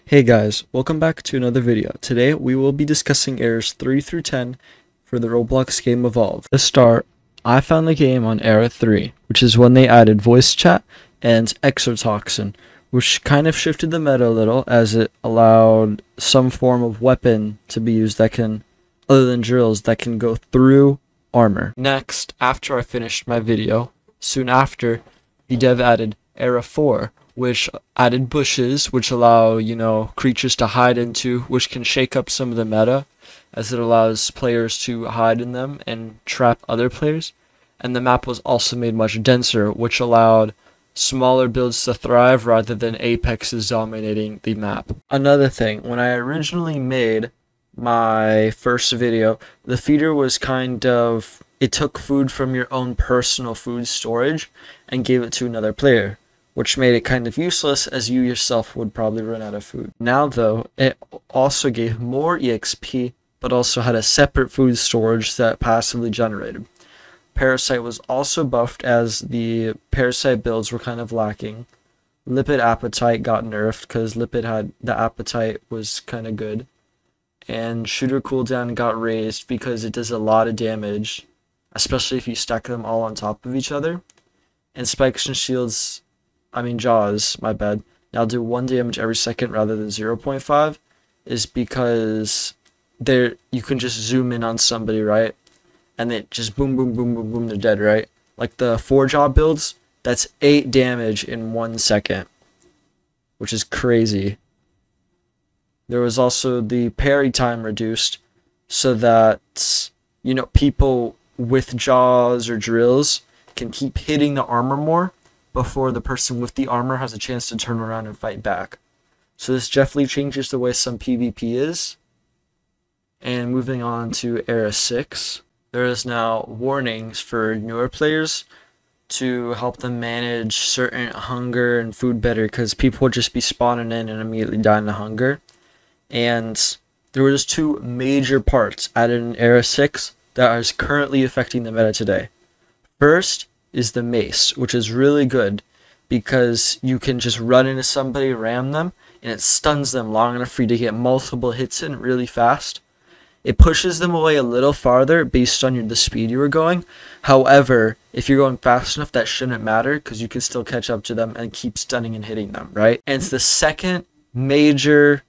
Hey guys, welcome back to another video. Today we will be discussing errors 3 through 10 for the Roblox game Evolve. To start, I found the game on error 3, which is when they added voice chat and exotoxin, which kind of shifted the meta a little as it allowed some form of weapon to be used that can, other than drills, that can go through armor. Next, after I finished my video, soon after, the dev added error 4, which added bushes, which allow, creatures to hide into, which can shake up some of the meta, as it allows players to hide in them and trap other players. And the map was also made much denser, which allowed smaller builds to thrive rather than apexes dominating the map. Another thing, when I originally made my first video, the feeder was it took food from your own personal food storage and gave it to another player, which made it kind of useless as you yourself would probably run out of food. Now though, it also gave more EXP, but also had a separate food storage that passively generated. Parasite was also buffed as the Parasite builds were kind of lacking. Lipid Appetite got nerfed because the Appetite was kind of good. And Shooter cooldown got raised because it does a lot of damage, especially if you stack them all on top of each other. And Spikes and Shields, Jaws, my bad, now do 1 damage every second rather than 0.5, is because you can just zoom in on somebody, right? And it just boom, boom, boom, boom, boom, they're dead, right? Like the 4-jaw builds, that's 8 damage in 1 second, which is crazy. There was also the parry time reduced so that, people with jaws or drills can keep hitting the armor more before the person with the armor has a chance to turn around and fight back. So this definitely changes the way some PvP is. And moving on to Era 6, there is now warnings for newer players to help them manage certain hunger and food better, because people will just be spawning in and immediately dying of hunger. And there were just 2 major parts added in Era 6 that is currently affecting the meta today. First is the mace, which is really good because you can just run into somebody, ram them, and it stuns them long enough for you to get multiple hits in really fast. It pushes them away a little farther based on the speed you were going. However, if you're going fast enough, that shouldn't matter because you can still catch up to them and keep stunning and hitting them, right? And it's the second major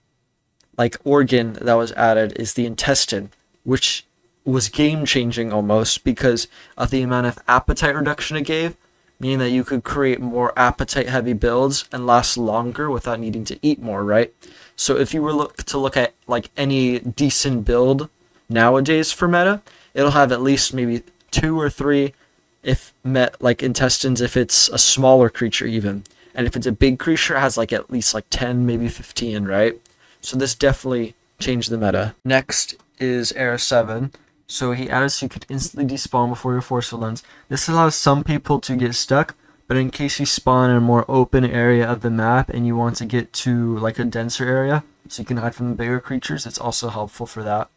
organ that was added is the intestine, which was game-changing almost because of the amount of appetite reduction it gave, meaning that you could create more appetite-heavy builds and last longer without needing to eat more, right? So if you were to look at any decent build nowadays for meta, it'll have at least maybe 2 or 3 intestines if it's a smaller creature even. And if it's a big creature, it has at least 10, maybe 15, right? So this definitely changed the meta. Next is Era 7. So he added so you could instantly despawn before your force lens. This allows some people to get stuck, but in case you spawn in a more open area of the map and you want to get to a denser area, so you can hide from the bigger creatures, it's also helpful for that.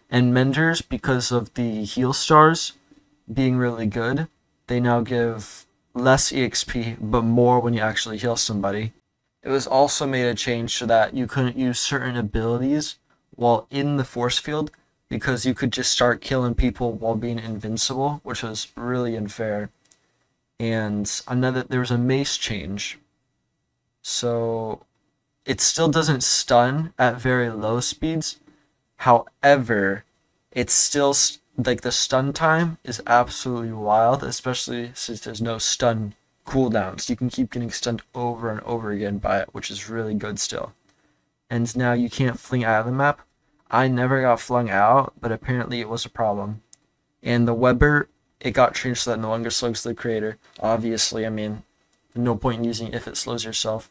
And Menders, because of the heal stars being really good, they now give less EXP, but more when you actually heal somebody. It was also made a change so that you couldn't use certain abilities while in the force field, because you could just start killing people while being invincible, which was really unfair. And there was a mace change. So it still doesn't stun at very low speeds. However, it's still, the stun time is absolutely wild, especially since there's no stun cooldowns. You can keep getting stunned over and over again by it, which is really good still. And now you can't fling out of the map. I never got flung out, but apparently it was a problem. And the Weber, it got changed so that no longer slugs the creator. Obviously, no point in using it if it slows yourself.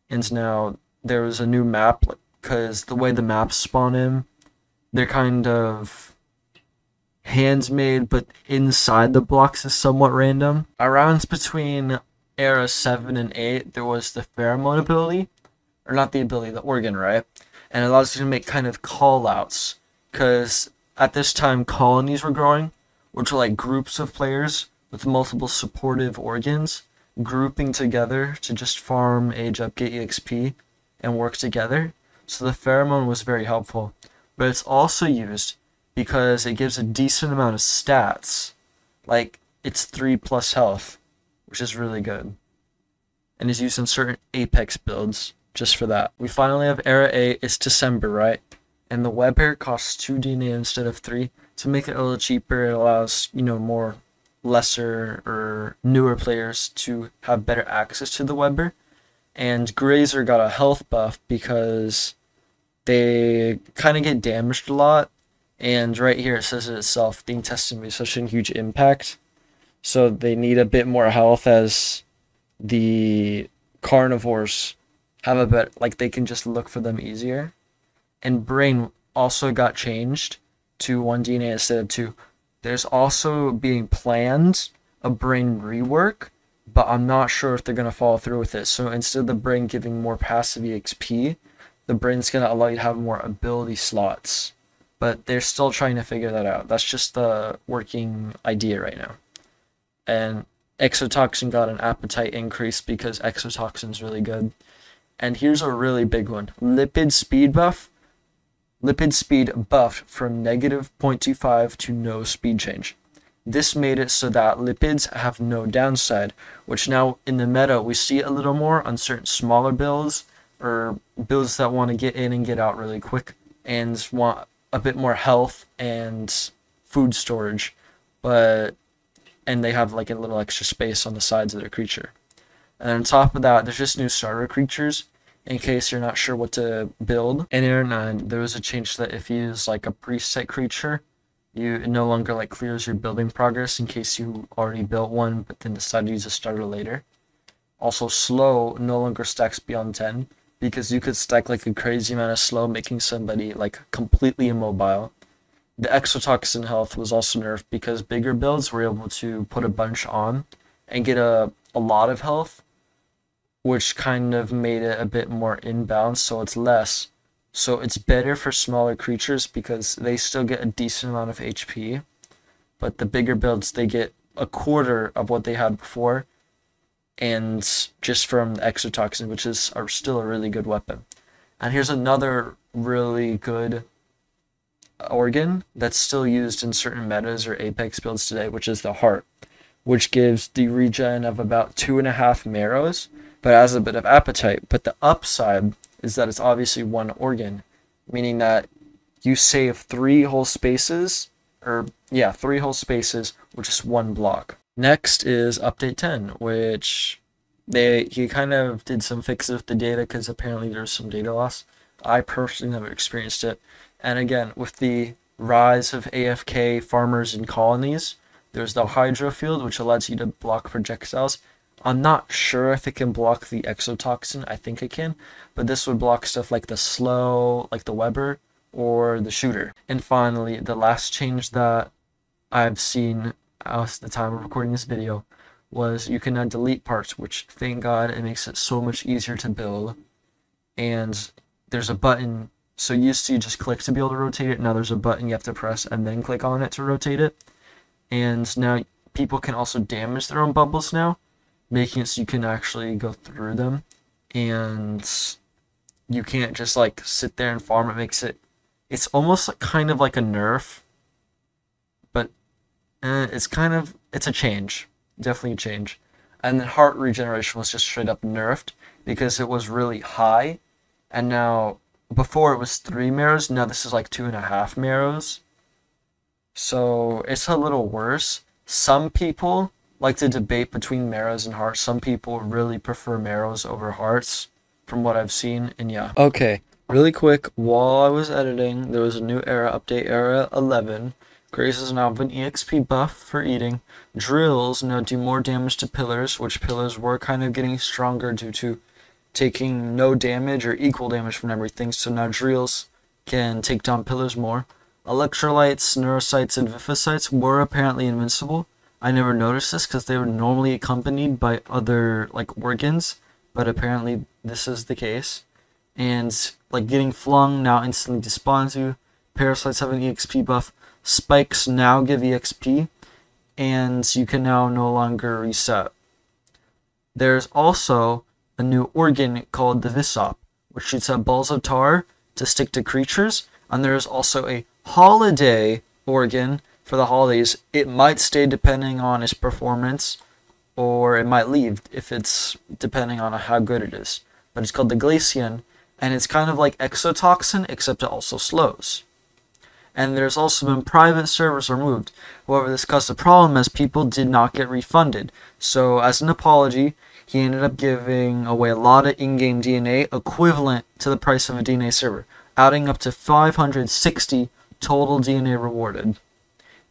And now there was a new map, because the way the maps spawn in, they're kind of hands-made, but inside the blocks is somewhat random. Around between Era 7 and 8, there was the pheromone ability, or not the ability, the organ, right? And it allows you to make kind of call-outs, because at this time colonies were growing, which were groups of players with multiple supportive organs grouping together to just farm, age up, get EXP, and work together. So the pheromone was very helpful. But it's also used because it gives a decent amount of stats. Like, it's 3 plus health, which is really good. And is used in certain Apex builds, just for that. We finally have Era A. It's December, right? And the web hair costs 2 DNA instead of 3. To make it a little cheaper, it allows, more lesser or newer players to have better access to the webber. And Grazer got a health buff because they kind of get damaged a lot. And right here it says it itself, being tested with such a huge impact. So they need a bit more health as the carnivores have a bit, like they can just look for them easier. And Brain also got changed to 1 DNA instead of 2. There's also being planned a Brain rework, but I'm not sure if they're going to follow through with it. So instead of the Brain giving more passive EXP, the Brain's going to allow you to have more ability slots. But they're still trying to figure that out. That's just the working idea right now. And Exotoxin got an appetite increase because Exotoxin's really good. And here's a really big one. Lipid speed buff. Lipid speed buffed from negative 0.25 to no speed change. This made it so that lipids have no downside, which now in the meta we see it a little more on certain smaller builds or builds that want to get in and get out really quick and want a bit more health and food storage, and they have like a little extra space on the sides of their creature. And on top of that, there's just new starter creatures in case you're not sure what to build. In Era 9, there was a change that if you use like a preset creature, it no longer like clears your building progress in case you already built one but then decide to use a starter later. Also, slow no longer stacks beyond 10 because you could stack like a crazy amount of slow, making somebody like completely immobile. The Exotoxin health was also nerfed because bigger builds were able to put a bunch on and get a lot of health, which kind of made it a bit more inbound, so it's less. So it's better for smaller creatures because they still get a decent amount of HP, but the bigger builds, they get a quarter of what they had before, and just from the Exotoxin, which is still a really good weapon. And here's another really good organ that's still used in certain metas or Apex builds today, which is the Heart, which gives the regen of about 2.5 marrows, but has a bit of appetite. But the upside is that it's obviously one organ, meaning that you save 3 whole spaces, with just 1 block. Next is Update 10, which he kind of did some fixes with the data because apparently there's some data loss. I personally never experienced it. And again, with the rise of AFK farmers in colonies, there's the Hydro Field, which allows you to block projectiles. I'm not sure if it can block the Exotoxin. I think it can, but this would block stuff like the slow, like the Weber, or the Shooter. And finally, the last change that I've seen at the time of recording this video was you can now delete parts, which thank God it makes it so much easier to build. And there's a button, so you used to you just click to be able to rotate it. Now there's a button you have to press and then click on it to rotate it. And now people can also damage their own bubbles now, making it so you can actually go through them, and you can't just like sit there and farm. It makes it's almost like, kind of like a nerf, but it's a change, definitely a change. And then heart regeneration was just straight up nerfed because it was really high, and now before it was 3 marrows, now this is like 2.5 marrows, so it's a little worse. Some people like to debate between marrows and hearts. Some people really prefer marrows over hearts, from what I've seen, and yeah. Okay, really quick, while I was editing, there was a new era update, Era 11. Graces now have an EXP buff for eating. Drills now do more damage to pillars, which pillars were kind of getting stronger due to taking no damage or equal damage from everything, so now drills can take down pillars more. Electrolytes, neurocytes, and vifocytes were apparently invincible. I never noticed this because they were normally accompanied by other like organs, but apparently this is the case. And like getting flung now instantly despawns you. Parasites have an EXP buff. Spikes now give EXP, and you can now no longer reset. There's also a new organ called the Visop, which shoots out balls of tar to stick to creatures, and there's also a holiday organ for the holidays. It might stay depending on its performance, or it might leave if it's depending on how good it is. But it's called the Glaceon, and it's kind of like Exotoxin, except it also slows. And there's also been private servers removed. However, this caused a problem as people did not get refunded. So as an apology, he ended up giving away a lot of in-game DNA equivalent to the price of a DNA server, adding up to 560 total DNA rewarded.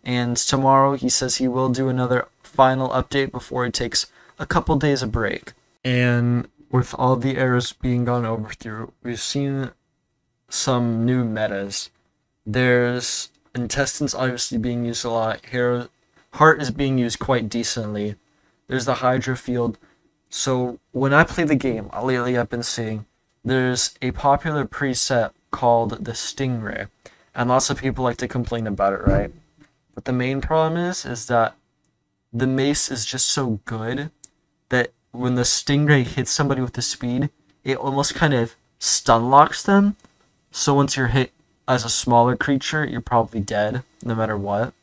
And tomorrow he says he will do another final update before he takes a couple days of break. And with all the errors being gone over through, we've seen some new metas. There's intestines obviously being used a lot. Heart is being used quite decently. There's the Hydra field. So when I play the game, lately I've been seeing there's a popular preset called the Stingray, and lots of people like to complain about it, right? But the main problem is that the mace is just so good that when the Stingray hits somebody with the speed, it almost kind of stun locks them. So once you're hit as a smaller creature, you're probably dead, no matter what.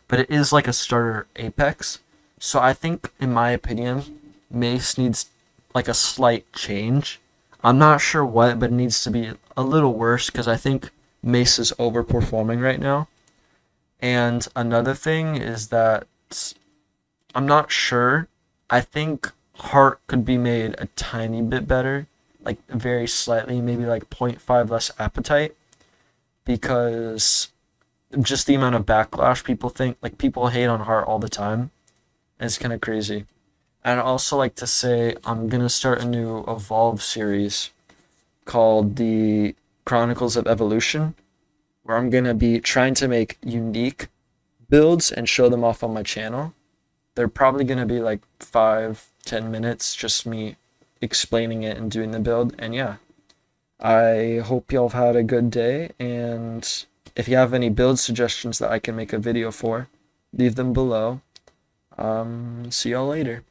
But it is like a starter Apex. So I think, in my opinion, Mace needs like a slight change. I'm not sure what, but it needs to be a little worse, because I think Mace is overperforming right now. And another thing is that I'm not sure. I think Heart could be made a tiny bit better, like very slightly, maybe like 0.5 less appetite, because just the amount of backlash people hate on Heart all the time. And it's kind of crazy. And I'd also like to say I'm going to start a new Evolve series called the Chronicles of Evolution, where I'm going to be trying to make unique builds and show them off on my channel. They're probably going to be like 5-10 minutes, just me explaining it and doing the build. And yeah, I hope y'all have had a good day, and if you have any build suggestions that I can make a video for, leave them below. See y'all later.